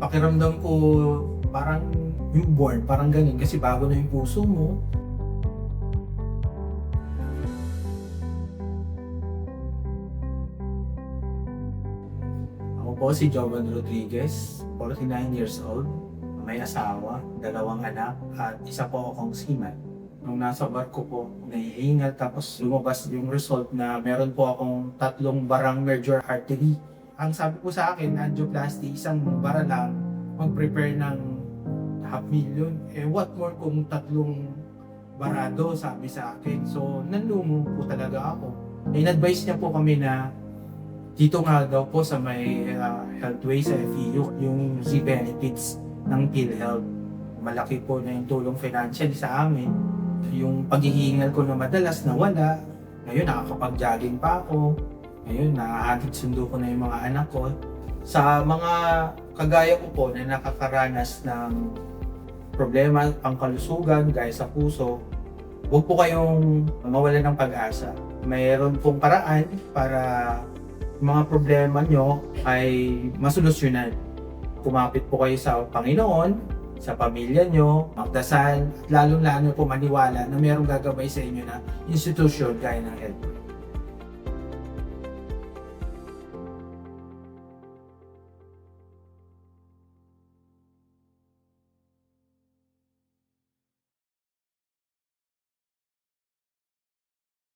pakiramdam ko parang newborn, parang ganun kasi bago na yung puso mo. Ako po si Jovan Rodriguez, 49 years old, may asawa, 2 anak, at isa po akong seaman. Nung nasa barko po, nahihingal tapos lumabas yung result na meron po akong 3 barang major artery. Ang sabi po sa akin, angioplasty, isang bara lang, mag-prepare ng 500,000. What more kung 3 barado, sabi sa akin. So, nanlumo po talaga ako. In-advise niya po kami na dito nga daw po sa may Healthway sa FEU, yung Z-benefits ng PhilHealth. Malaki po na yung tulong financially sa amin. Yung paghihingal ko na madalas nawala. Ngayon nakakapag-jogging pa ako. Ngayon nakahatid sundo ko na yung mga anak ko. Sa mga kagaya ko po na nakakaranas ng problema pangkalusugan gaya sa puso, huwag po kayong mawalan ng pag-asa. Mayroon pong paraan para mga problema nyo ay masolusyonan. Kumapit po kayo sa Panginoon, sa pamilya nyo, magdasal, at lalong-lalo po maniwala na mayroong gagabay sa inyo na institusyon gaya ng health.